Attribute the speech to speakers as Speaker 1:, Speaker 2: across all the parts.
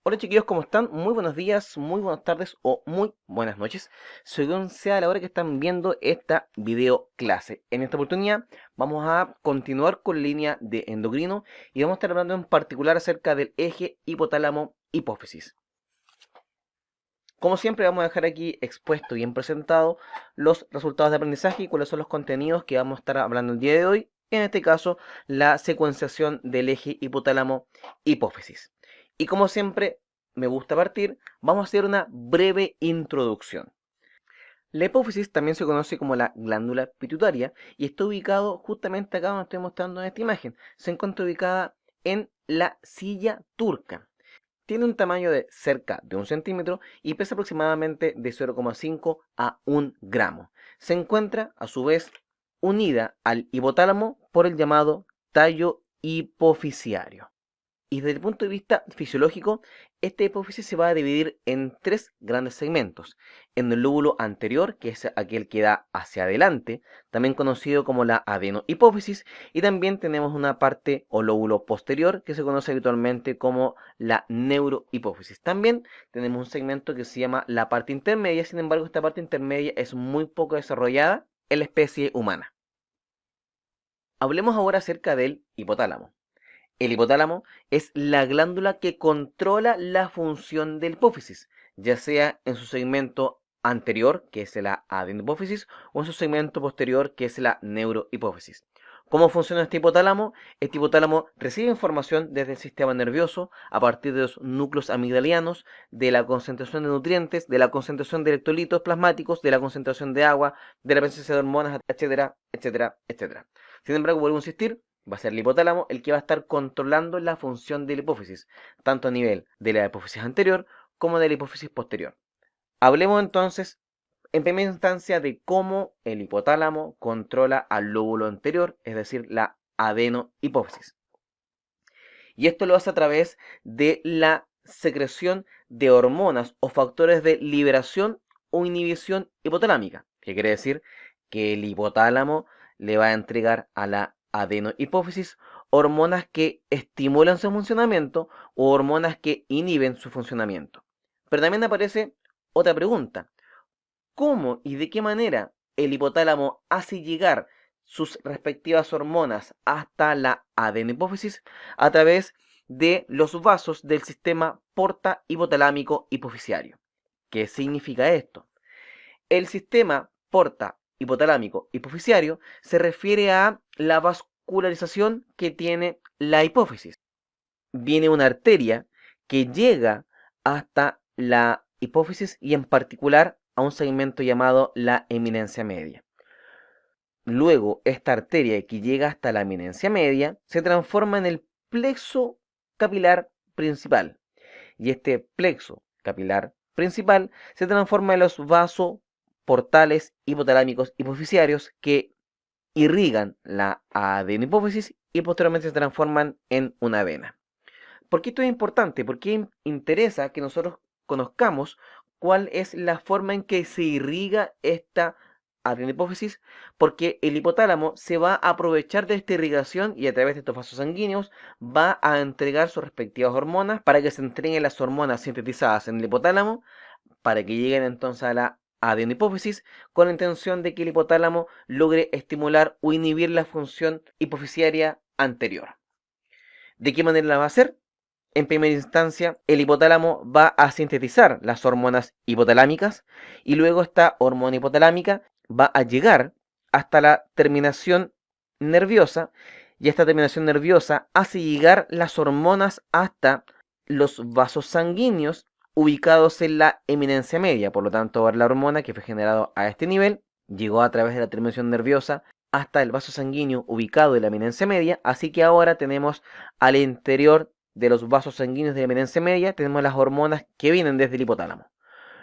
Speaker 1: Hola chiquillos, ¿cómo están? Muy buenos días, muy buenas tardes o muy buenas noches. Según sea la hora que están viendo esta video clase. En esta oportunidad vamos a continuar con la línea de endocrino y vamos a estar hablando en particular acerca del eje hipotálamo-hipófisis. Como siempre vamos a dejar aquí expuesto y bien presentado los resultados de aprendizaje y cuáles son los contenidos que vamos a estar hablando el día de hoy. En este caso, la secuenciación del eje hipotálamo-hipófisis. Y como siempre me gusta partir, vamos a hacer una breve introducción. La hipófisis también se conoce como la glándula pituitaria y está ubicado justamente acá donde estoy mostrando en esta imagen. Se encuentra ubicada en la silla turca. Tiene un tamaño de cerca de 1 centímetro y pesa aproximadamente de 0,5 a 1 gramo. Se encuentra, a su vez, unida al hipotálamo por el llamado tallo hipofisiario. Y desde el punto de vista fisiológico, esta hipófisis se va a dividir en tres grandes segmentos. En el lóbulo anterior, que es aquel que da hacia adelante, también conocido como la adenohipófisis, y también tenemos una parte o lóbulo posterior, que se conoce habitualmente como la neurohipófisis. También tenemos un segmento que se llama la parte intermedia, sin embargo, esta parte intermedia es muy poco desarrollada en la especie humana. Hablemos ahora acerca del hipotálamo. El hipotálamo es la glándula que controla la función del hipófisis, ya sea en su segmento anterior, que es la adenohipófisis, o en su segmento posterior, que es la neurohipófisis. ¿Cómo funciona este hipotálamo? Este hipotálamo recibe información desde el sistema nervioso a partir de los núcleos amigdalianos, de la concentración de nutrientes, de la concentración de electrolitos plasmáticos, de la concentración de agua, de la presencia de hormonas, etcétera, etcétera, etcétera. Sin embargo, vuelvo a insistir, va a ser el hipotálamo el que va a estar controlando la función de la hipófisis, tanto a nivel de la hipófisis anterior como de la hipófisis posterior. Hablemos entonces, en primera instancia, de cómo el hipotálamo controla al lóbulo anterior, es decir, la adenohipófisis. Y esto lo hace a través de la secreción de hormonas o factores de liberación o inhibición hipotalámica, que quiere decir que el hipotálamo le va a entregar a la adenohipófisis hormonas que estimulan su funcionamiento o hormonas que inhiben su funcionamiento. Pero también aparece otra pregunta: ¿cómo y de qué manera el hipotálamo hace llegar sus respectivas hormonas hasta la adenohipófisis? A través de los vasos del sistema porta hipotalámico hipofisiario. ¿Qué significa esto? El sistema porta hipotalámico hipofisiario se refiere a la vascularización que tiene la hipófisis. Viene una arteria que llega hasta la hipófisis y en particular a un segmento llamado la eminencia media. Luego, esta arteria que llega hasta la eminencia media se transforma en el plexo capilar principal. Y este plexo capilar principal se transforma en los vasoportales hipotalámicos hipofisiarios que irrigan la adenohipófisis y posteriormente se transforman en una vena. ¿Por qué esto es importante? Porque interesa que nosotros conozcamos cuál es la forma en que se irriga esta adenohipófisis, porque el hipotálamo se va a aprovechar de esta irrigación y a través de estos vasos sanguíneos va a entregar sus respectivas hormonas para que se entreguen las hormonas sintetizadas en el hipotálamo para que lleguen entonces a la adenohipófisis con la intención de que el hipotálamo logre estimular o inhibir la función hipofisiaria anterior. ¿De qué manera la va a hacer? En primera instancia, el hipotálamo va a sintetizar las hormonas hipotalámicas y luego esta hormona hipotalámica va a llegar hasta la terminación nerviosa y esta terminación nerviosa hace llegar las hormonas hasta los vasos sanguíneos ubicados en la eminencia media. Por lo tanto, la hormona que fue generada a este nivel llegó a través de la terminación nerviosa hasta el vaso sanguíneo ubicado en la eminencia media, así que ahora tenemos al interior de los vasos sanguíneos de la eminencia media, tenemos las hormonas que vienen desde el hipotálamo.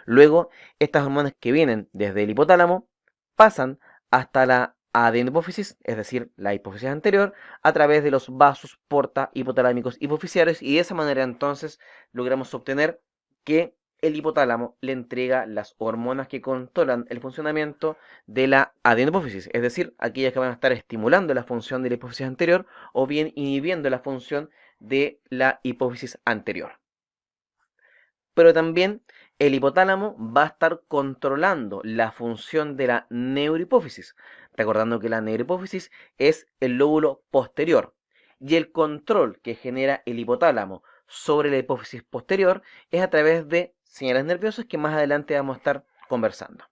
Speaker 1: Luego, estas hormonas que vienen desde el hipotálamo pasan hasta la adenohipófisis, es decir, la hipófisis anterior, a través de los vasos porta hipotalámicos hipofisiarios y de esa manera entonces logramos obtener que el hipotálamo le entrega las hormonas que controlan el funcionamiento de la adenohipófisis, es decir, aquellas que van a estar estimulando la función de la hipófisis anterior o bien inhibiendo la función de la hipófisis anterior. pero también el hipotálamo va a estar controlando la función de la neurohipófisis, recordando que la neurohipófisis es el lóbulo posterior, y el control que genera el hipotálamo sobre la hipófisis posterior es a través de señales nerviosas que más adelante vamos a estar conversando.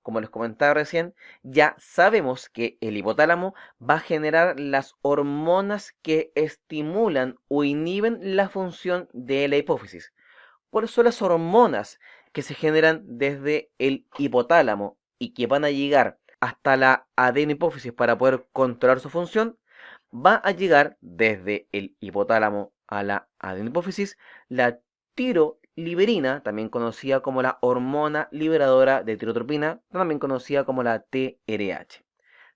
Speaker 1: Como les comentaba recién, ya sabemos que el hipotálamo va a generar las hormonas que estimulan o inhiben la función de la hipófisis. ¿Cuáles son las hormonas que se generan desde el hipotálamo y que van a llegar hasta la adenohipófisis para poder controlar su función? Va a llegar desde el hipotálamo a la adenohipófisis la tiroliberina, también conocida como la hormona liberadora de tirotropina, también conocida como la TRH.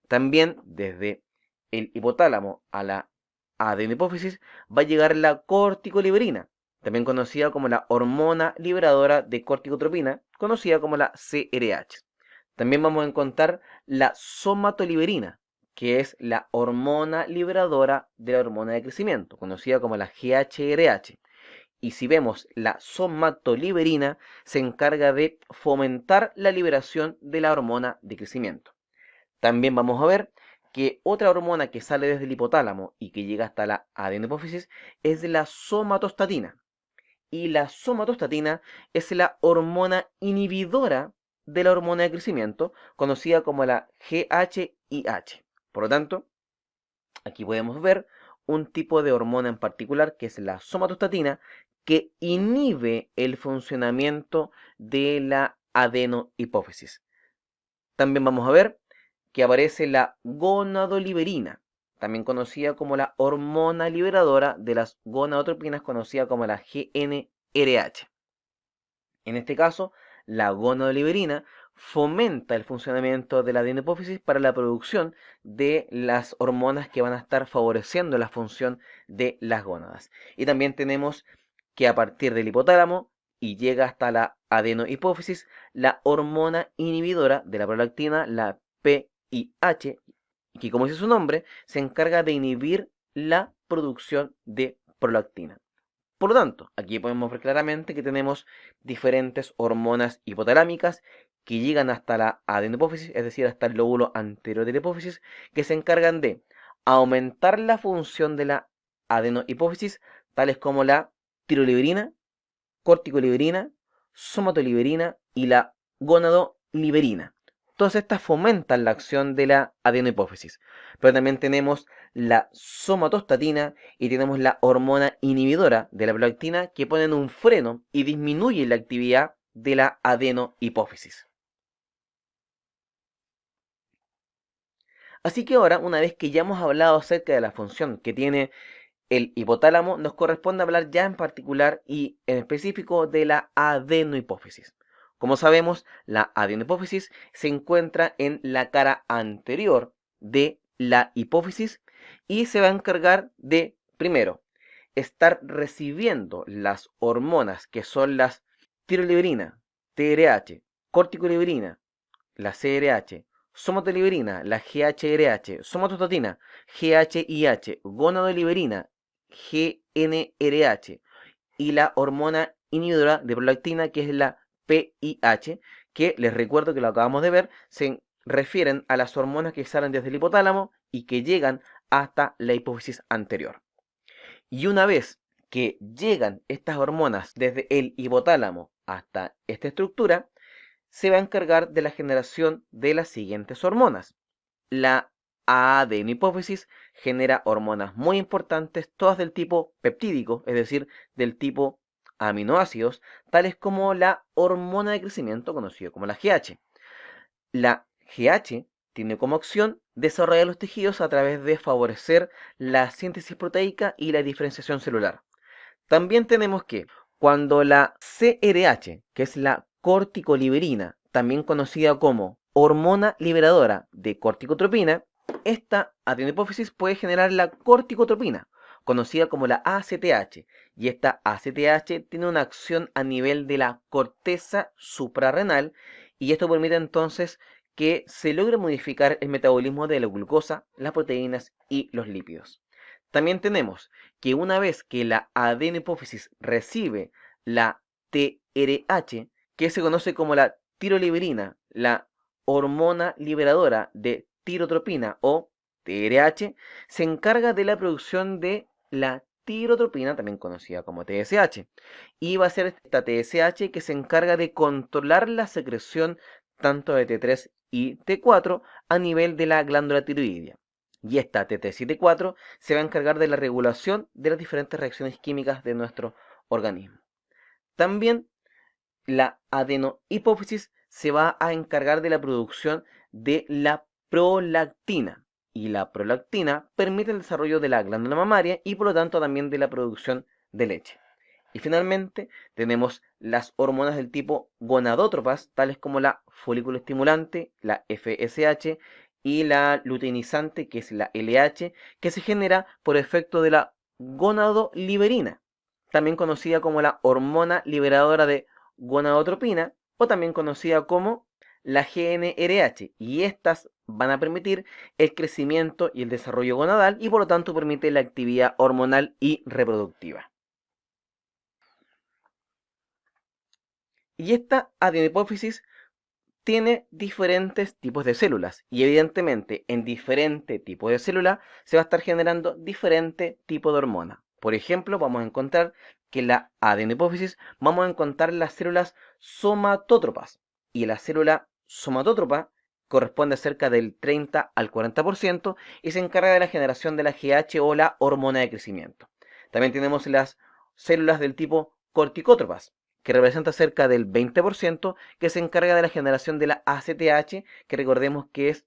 Speaker 1: También desde el hipotálamo a la adenohipófisis va a llegar la corticoliberina, también conocida como la hormona liberadora de corticotropina, conocida como la CRH. También vamos a encontrar la somatoliberina, que es la hormona liberadora de la hormona de crecimiento, conocida como la GHRH. Y si vemos la somatoliberina, se encarga de fomentar la liberación de la hormona de crecimiento. También vamos a ver que otra hormona que sale desde el hipotálamo y que llega hasta la adenohipófisis es la somatostatina. Y la somatostatina es la hormona inhibidora de la hormona de crecimiento, conocida como la GHIH. Por lo tanto, aquí podemos ver un tipo de hormona en particular, que es la somatostatina, que inhibe el funcionamiento de la adenohipófisis. También vamos a ver que aparece la gonadoliberina, también conocida como la hormona liberadora de las gonadotropinas, conocida como la GnRH. En este caso, la gonadoliberina fomenta el funcionamiento de la adenohipófisis para la producción de las hormonas que van a estar favoreciendo la función de las gónadas. Y también tenemos que a partir del hipotálamo y llega hasta la adenohipófisis la hormona inhibidora de la prolactina, la PIH, que como dice su nombre, se encarga de inhibir la producción de prolactina. Por lo tanto, aquí podemos ver claramente que tenemos diferentes hormonas hipotalámicas que llegan hasta la adenohipófisis, es decir, hasta el lóbulo anterior de la hipófisis, que se encargan de aumentar la función de la adenohipófisis, tales como la tiroliberina, corticoliberina, somatoliberina y la gonadoliberina. Todas estas fomentan la acción de la adenohipófisis. Pero también tenemos la somatostatina y tenemos la hormona inhibidora de la prolactina que ponen un freno y disminuyen la actividad de la adenohipófisis. Así que ahora, una vez que ya hemos hablado acerca de la función que tiene el hipotálamo, nos corresponde hablar ya en particular y en específico de la adenohipófisis. Como sabemos, la adenohipófisis se encuentra en la cara anterior de la hipófisis y se va a encargar de, primero, estar recibiendo las hormonas que son las tiroliberina, TRH, corticoliberina, la CRH, somatoliberina, la GHRH, somatostatina, GHIH, gonadoliberina, GnRH y la hormona inhibidora de prolactina, que es la PIH, que les recuerdo que lo acabamos de ver, se refieren a las hormonas que salen desde el hipotálamo y que llegan hasta la hipófisis anterior. Y una vez que llegan estas hormonas desde el hipotálamo hasta esta estructura, se va a encargar de la generación de las siguientes hormonas. La adenohipófisis genera hormonas muy importantes, todas del tipo peptídico, es decir, del tipo aminoácidos, tales como la hormona de crecimiento, conocida como la GH. La GH tiene como acción desarrollar los tejidos a través de favorecer la síntesis proteica y la diferenciación celular. También tenemos que cuando la CRH, que es la corticoliberina, también conocida como hormona liberadora de corticotropina, esta adenohipófisis puede generar la corticotropina, conocida como la ACTH, y esta ACTH tiene una acción a nivel de la corteza suprarrenal, y esto permite entonces que se logre modificar el metabolismo de la glucosa, las proteínas y los lípidos. También tenemos que una vez que la adenohipófisis recibe la TRH, que se conoce como la tiroliberina, la hormona liberadora de tirotropina o TRH, se encarga de la producción de la tirotropina, también conocida como TSH, y va a ser esta TSH que se encarga de controlar la secreción tanto de T3 y T4 a nivel de la glándula tiroidea. Y esta T3 y T4 se va a encargar de la regulación de las diferentes reacciones químicas de nuestro organismo. También la adenohipófisis se va a encargar de la producción de la prolactina. Y la prolactina permite el desarrollo de la glándula mamaria y por lo tanto también de la producción de leche. Y finalmente tenemos las hormonas del tipo gonadótropas, tales como la folículo estimulante, la FSH, y la luteinizante, que es la LH, que se genera por efecto de la gonadoliberina, también conocida como la hormona liberadora de gonadotropina, o también conocida como la GnRH, y estas van a permitir el crecimiento y el desarrollo gonadal y por lo tanto permite la actividad hormonal y reproductiva. Y esta adenohipófisis tiene diferentes tipos de células y evidentemente en diferente tipo de célula se va a estar generando diferente tipo de hormona. Por ejemplo, vamos a encontrar que en la adenohipófisis vamos a encontrar las células somatótropas y la célula somatótropa corresponde a cerca del 30 al 40% y se encarga de la generación de la GH o la hormona de crecimiento. También tenemos las células del tipo corticótropas, que representa cerca del 20%, que se encarga de la generación de la ACTH, que recordemos que es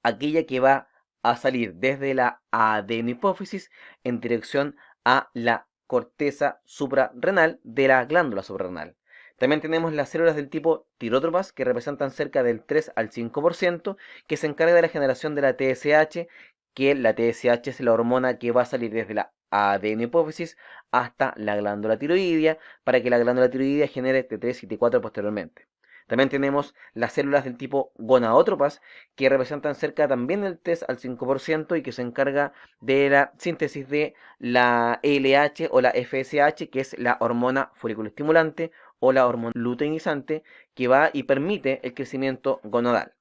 Speaker 1: aquella que va a salir desde la adenohipófisis en dirección a la corteza suprarrenal de la glándula suprarrenal. También tenemos las células del tipo tirótropas, que representan cerca del 3 al 5%, que se encarga de la generación de la TSH, que la TSH es la hormona que va a salir desde la adenohipófisis hasta la glándula tiroidea, para que la glándula tiroidea genere T3 y T4 posteriormente. También tenemos las células del tipo gonadótropas, que representan cerca también del 3 al 5% y que se encarga de la síntesis de la LH o la FSH, que es la hormona folículo estimulante o la hormona luteinizante, que va y permite el crecimiento gonadal.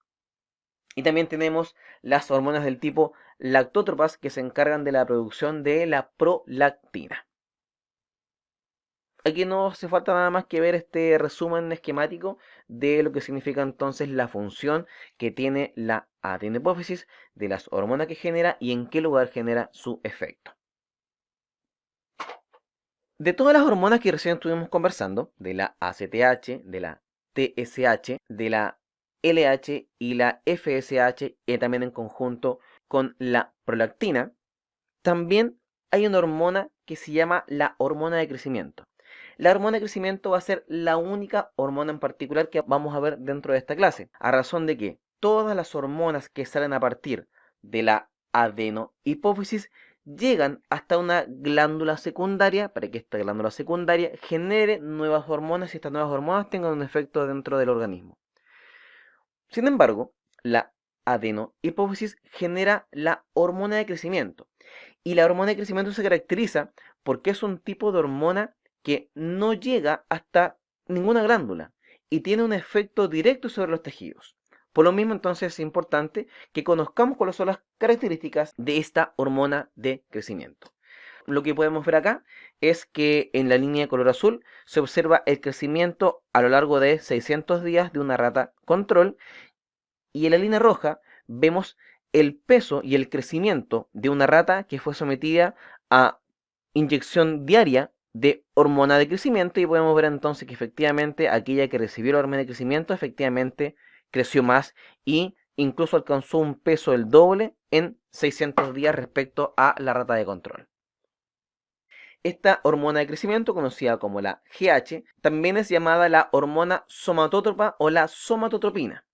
Speaker 1: Y también tenemos las hormonas del tipo lactótropas, que se encargan de la producción de la prolactina. Aquí no hace falta nada más que ver este resumen esquemático de lo que significa entonces la función que tiene la adenohipófisis, de las hormonas que genera y en qué lugar genera su efecto. De todas las hormonas que recién estuvimos conversando, de la ACTH, de la TSH, de la LH y la FSH, y también en conjunto con la prolactina, también hay una hormona que se llama la hormona de crecimiento. La hormona de crecimiento va a ser la única hormona en particular que vamos a ver dentro de esta clase, a razón de que todas las hormonas que salen a partir de la adenohipófisis llegan hasta una glándula secundaria para que esta glándula secundaria genere nuevas hormonas y estas nuevas hormonas tengan un efecto dentro del organismo. Sin embargo, la adenohipófisis genera la hormona de crecimiento. Y la hormona de crecimiento se caracteriza porque es un tipo de hormona que no llega hasta ninguna glándula y tiene un efecto directo sobre los tejidos. Por lo mismo, entonces es importante que conozcamos cuáles son las características de esta hormona de crecimiento. Lo que podemos ver acá es que en la línea de color azul se observa el crecimiento a lo largo de 600 días de una rata control, y en la línea roja vemos el peso y el crecimiento de una rata que fue sometida a inyección diaria de hormona de crecimiento, y podemos ver entonces que efectivamente aquella que recibió la hormona de crecimiento efectivamente creció más e incluso alcanzó un peso del doble en 600 días respecto a la rata de control. Esta hormona de crecimiento, conocida como la GH, también es llamada la hormona somatótropa o la somatotropina,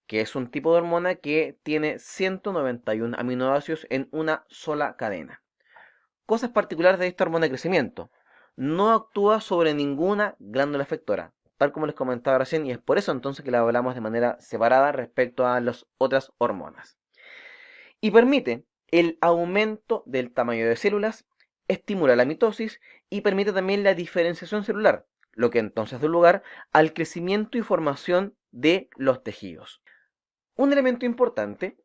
Speaker 1: que es un tipo de hormona que tiene 191 aminoácidos en una sola cadena. Cosas particulares de esta hormona de crecimiento: no actúa sobre ninguna glándula efectora, tal como les comentaba recién, y es por eso entonces que la hablamos de manera separada respecto a las otras hormonas. Y permite el aumento del tamaño de células, estimula la mitosis y permite también la diferenciación celular, lo que entonces da lugar al crecimiento y formación de los tejidos. Un elemento importante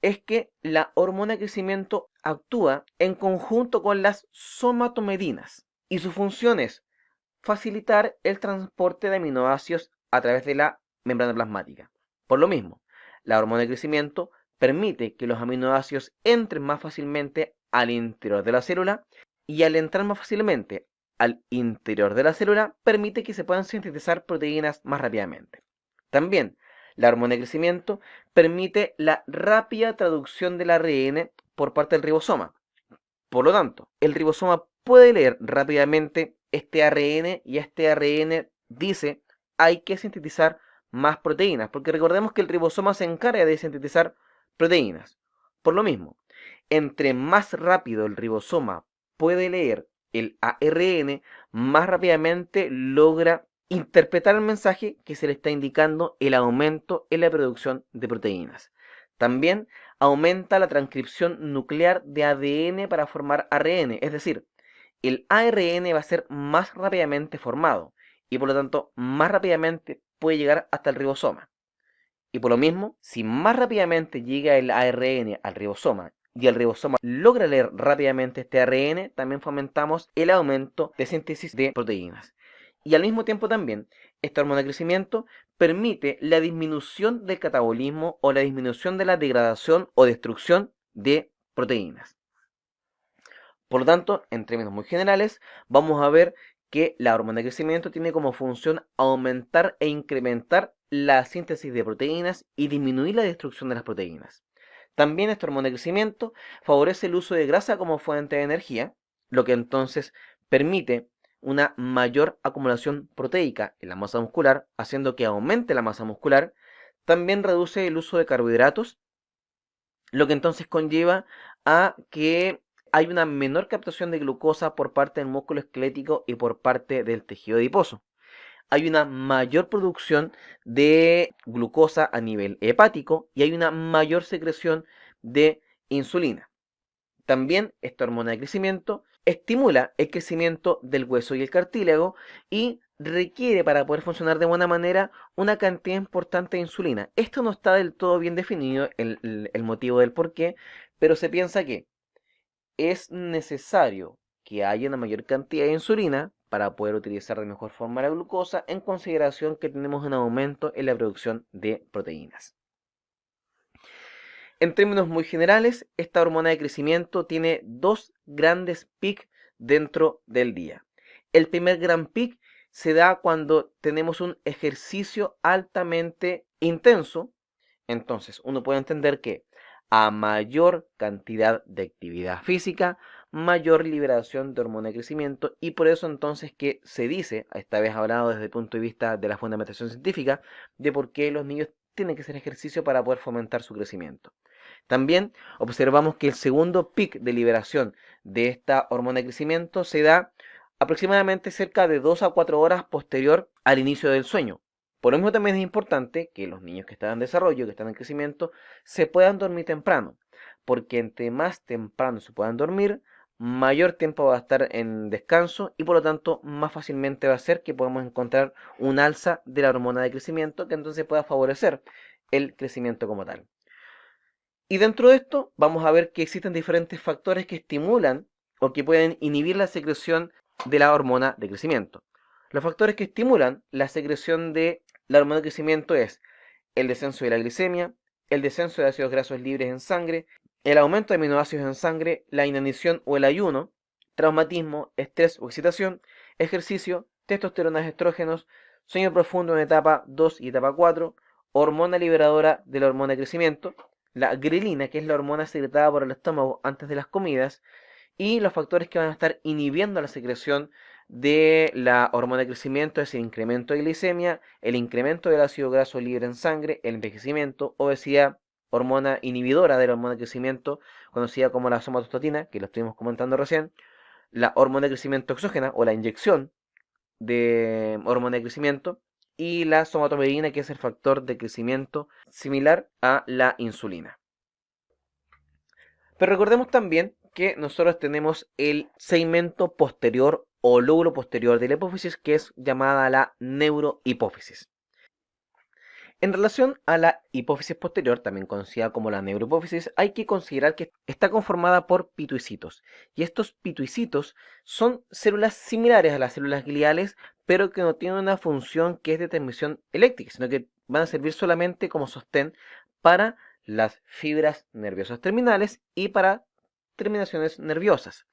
Speaker 1: es que la hormona de crecimiento actúa en conjunto con las somatomedinas y su función es facilitar el transporte de aminoácidos a través de la membrana plasmática. Por lo mismo, la hormona de crecimiento permite que los aminoácidos entren más fácilmente al interior de la célula y al entrar más fácilmente al interior de la célula permite que se puedan sintetizar proteínas más rápidamente. También, la hormona de crecimiento permite la rápida traducción del ARN por parte del ribosoma. Por lo tanto, el ribosoma puede leer rápidamente este ARN y este ARN dice hay que sintetizar más proteínas, porque recordemos que el ribosoma se encarga de sintetizar proteínas. Por lo mismo, entre más rápido el ribosoma puede leer el ARN, más rápidamente logra interpretar el mensaje que se le está indicando el aumento en la producción de proteínas. También aumenta la transcripción nuclear de ADN para formar ARN, es decir, el ARN va a ser más rápidamente formado y por lo tanto más rápidamente puede llegar hasta el ribosoma. Y por lo mismo, si más rápidamente llega el ARN al ribosoma y el ribosoma logra leer rápidamente este ARN, también fomentamos el aumento de síntesis de proteínas. Y al mismo tiempo también, esta hormona de crecimiento permite la disminución del catabolismo o la disminución de la degradación o destrucción de proteínas. Por lo tanto, en términos muy generales, vamos a ver que la hormona de crecimiento tiene como función aumentar e incrementar la síntesis de proteínas y disminuir la destrucción de las proteínas. También esta hormona de crecimiento favorece el uso de grasa como fuente de energía, lo que entonces permite una mayor acumulación proteica en la masa muscular, haciendo que aumente la masa muscular. También reduce el uso de carbohidratos, lo que entonces conlleva a que hay una menor captación de glucosa por parte del músculo esquelético y por parte del tejido adiposo. Hay una mayor producción de glucosa a nivel hepático y hay una mayor secreción de insulina. También esta hormona de crecimiento estimula el crecimiento del hueso y el cartílago y requiere para poder funcionar de buena manera una cantidad importante de insulina. Esto no está del todo bien definido el motivo del por qué, pero se piensa que es necesario que haya una mayor cantidad de insulina para poder utilizar de mejor forma la glucosa en consideración que tenemos un aumento en la producción de proteínas. En términos muy generales, esta hormona de crecimiento tiene dos grandes picos dentro del día. El primer gran pic se da cuando tenemos un ejercicio altamente intenso. Entonces, uno puede entender que a mayor cantidad de actividad física, mayor liberación de hormona de crecimiento y por eso entonces que se dice, esta vez hablado desde el punto de vista de la fundamentación científica, de por qué los niños tienen que hacer ejercicio para poder fomentar su crecimiento. También observamos que el segundo pic de liberación de esta hormona de crecimiento se da aproximadamente cerca de 2 a 4 horas posterior al inicio del sueño. Por lo mismo también es importante que los niños que están en desarrollo, que están en crecimiento, se puedan dormir temprano, porque entre más temprano se puedan dormir, mayor tiempo va a estar en descanso y por lo tanto más fácilmente va a ser que podamos encontrar un alza de la hormona de crecimiento que entonces pueda favorecer el crecimiento como tal. Y dentro de esto vamos a ver que existen diferentes factores que estimulan o que pueden inhibir la secreción de la hormona de crecimiento. Los factores que estimulan la secreción de la hormona de crecimiento es el descenso de la glicemia, el descenso de ácidos grasos libres en sangre, el aumento de aminoácidos en sangre, la inanición o el ayuno, traumatismo, estrés o excitación, ejercicio, testosterona, estrógenos, sueño profundo en etapa 2 y etapa 4, hormona liberadora de la hormona de crecimiento, la grelina, que es la hormona secretada por el estómago antes de las comidas, y los factores que van a estar inhibiendo la secreción de la hormona de crecimiento es el incremento de glicemia, el incremento del ácido graso libre en sangre, el envejecimiento, obesidad, hormona inhibidora de la hormona de crecimiento, conocida como la somatostatina, que lo estuvimos comentando recién, la hormona de crecimiento exógena o la inyección de hormona de crecimiento, y la somatomedina, que es el factor de crecimiento similar a la insulina. Pero recordemos también que nosotros tenemos el segmento posterior o lóbulo posterior de la hipófisis, que es llamada la neurohipófisis. En relación a la hipófisis posterior, también conocida como la neurohipófisis, hay que considerar que está conformada por pituicitos. Y estos pituicitos son células similares a las células gliales, pero que no tienen una función que es de transmisión eléctrica, sino que van a servir solamente como sostén para las fibras nerviosas terminales y para terminaciones nerviosas.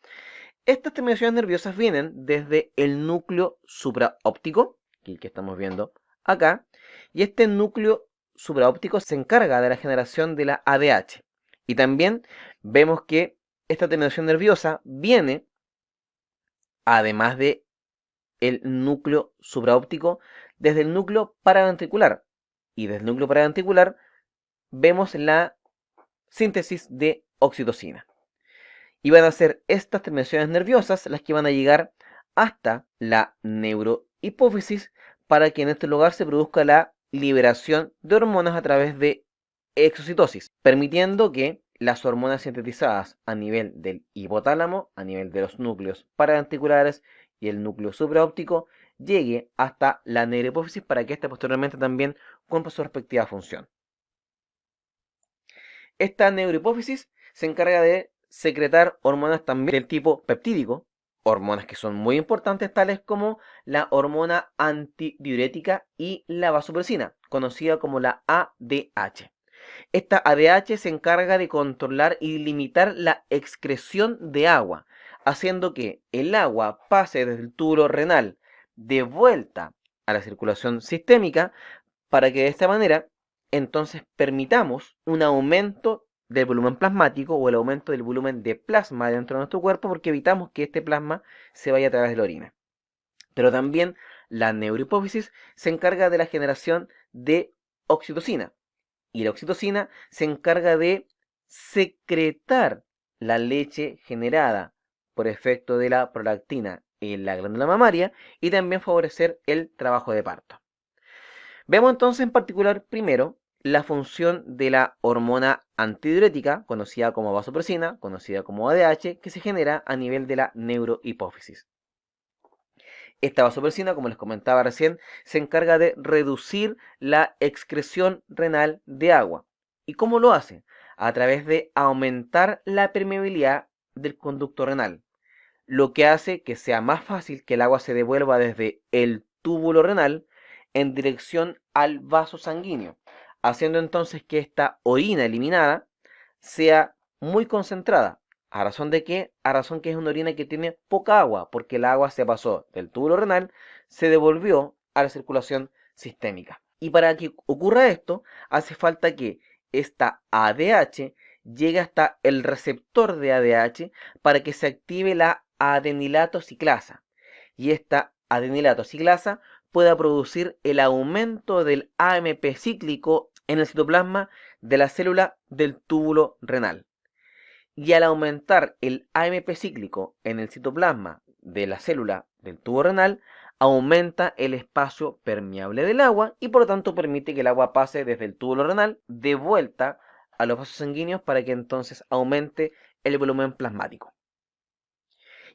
Speaker 1: Estas terminaciones nerviosas vienen desde el núcleo supraóptico, el que estamos viendo acá, y este núcleo supraóptico se encarga de la generación de la ADH. Y también vemos que esta terminación nerviosa viene, además de el núcleo supraóptico, desde el núcleo paraventricular. Y desde el núcleo paraventricular vemos la síntesis de oxitocina. Y van a ser estas terminaciones nerviosas las que van a llegar hasta la neurohipófisis para que en este lugar se produzca la liberación de hormonas a través de exocitosis, permitiendo que las hormonas sintetizadas a nivel del hipotálamo, a nivel de los núcleos paraventriculares y el núcleo supraóptico, llegue hasta la neurohipófisis para que ésta posteriormente también cumpla su respectiva función. Esta neurohipófisis se encarga de secretar hormonas también del tipo peptídico, hormonas que son muy importantes tales como la hormona antidiurética y la vasopresina, conocida como la ADH. Esta ADH se encarga de controlar y limitar la excreción de agua, haciendo que el agua pase desde el túbulo renal de vuelta a la circulación sistémica para que de esta manera entonces permitamos un aumento del volumen plasmático o el aumento del volumen de plasma dentro de nuestro cuerpo porque evitamos que este plasma se vaya a través de la orina. Pero también la neurohipófisis se encarga de la generación de oxitocina y la oxitocina se encarga de secretar la leche generada por efecto de la prolactina en la glándula mamaria y también favorecer el trabajo de parto. Vemos entonces en particular primero la función de la hormona antidiurética, conocida como vasopresina, conocida como ADH, que se genera a nivel de la neurohipófisis. Esta vasopresina, como les comentaba recién, se encarga de reducir la excreción renal de agua. ¿Y cómo lo hace? A través de aumentar la permeabilidad del conducto renal, lo que hace que sea más fácil que el agua se devuelva desde el túbulo renal en dirección al vaso sanguíneo, haciendo entonces que esta orina eliminada sea muy concentrada. ¿A razón de qué? A razón que es una orina que tiene poca agua, porque el agua se pasó del túbulo renal, se devolvió a la circulación sistémica. Y para que ocurra esto, hace falta que esta ADH llegue hasta el receptor de ADH para que se active la adenilato ciclasa. Y esta adenilato ciclasa pueda producir el aumento del AMP cíclico en el citoplasma de la célula del túbulo renal. Y al aumentar el AMP cíclico en el citoplasma de la célula del tubo renal, aumenta el espacio permeable del agua y por lo tanto permite que el agua pase desde el túbulo renal de vuelta a los vasos sanguíneos para que entonces aumente el volumen plasmático.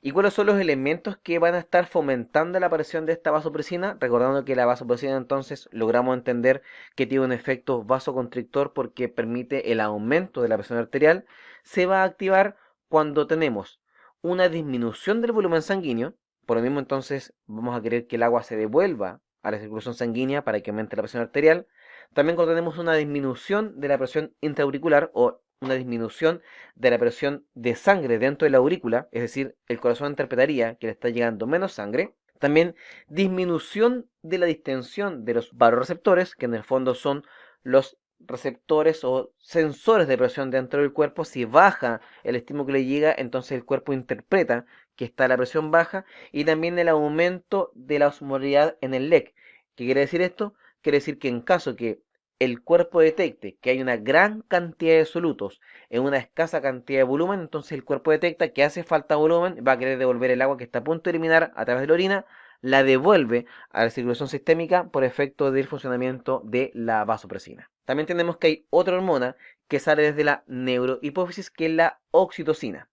Speaker 1: ¿Y cuáles son los elementos que van a estar fomentando la aparición de esta vasopresina? Recordando que la vasopresina entonces logramos entender que tiene un efecto vasoconstrictor porque permite el aumento de la presión arterial. Se va a activar cuando tenemos una disminución del volumen sanguíneo. Por lo mismo entonces vamos a querer que el agua se devuelva a la circulación sanguínea para que aumente la presión arterial. También cuando tenemos una disminución de la presión intraauricular o una disminución de la presión de sangre dentro de la aurícula, es decir, el corazón interpretaría que le está llegando menos sangre. También disminución de la distensión de los baroreceptores, que en el fondo son los receptores o sensores de presión dentro del cuerpo. Si baja el estímulo que le llega, entonces el cuerpo interpreta que está la presión baja. Y también el aumento de la osmolaridad en el LEC. ¿Qué quiere decir esto? Quiere decir que en caso que el cuerpo detecte que hay una gran cantidad de solutos en una escasa cantidad de volumen, entonces el cuerpo detecta que hace falta volumen, va a querer devolver el agua que está a punto de eliminar a través de la orina, la devuelve a la circulación sistémica por efecto del funcionamiento de la vasopresina. También tenemos que hay otra hormona que sale desde la neurohipófisis, que es la oxitocina.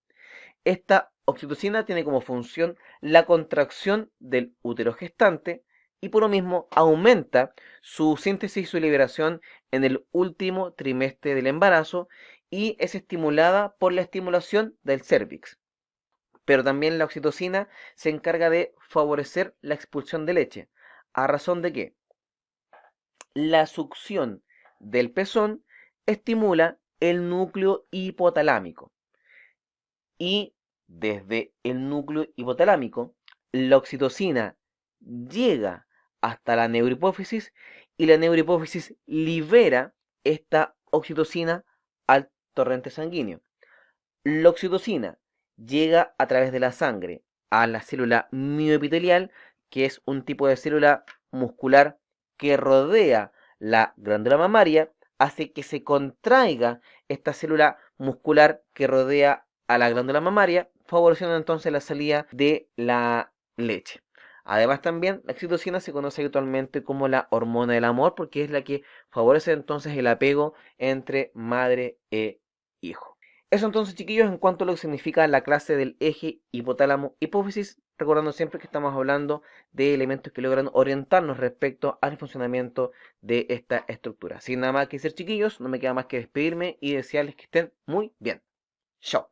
Speaker 1: Esta oxitocina tiene como función la contracción del útero gestante y por lo mismo aumenta su síntesis y su liberación en el último trimestre del embarazo y es estimulada por la estimulación del cérvix. Pero también la oxitocina se encarga de favorecer la expulsión de leche, a razón de que la succión del pezón estimula el núcleo hipotalámico y desde el núcleo hipotalámico la oxitocina llega hasta la neurohipófisis y la neurohipófisis libera esta oxitocina al torrente sanguíneo. La oxitocina llega a través de la sangre a la célula mioepitelial, que es un tipo de célula muscular que rodea la glándula mamaria, hace que se contraiga esta célula muscular que rodea a la glándula mamaria, favoreciendo entonces la salida de la leche. Además también la oxitocina se conoce habitualmente como la hormona del amor porque es la que favorece entonces el apego entre madre e hijo. Eso entonces, chiquillos, en cuanto a lo que significa la clase del eje hipotálamo-hipófisis, recordando siempre que estamos hablando de elementos que logran orientarnos respecto al funcionamiento de esta estructura. Sin nada más que decir, chiquillos, no me queda más que despedirme y desearles que estén muy bien. Chao.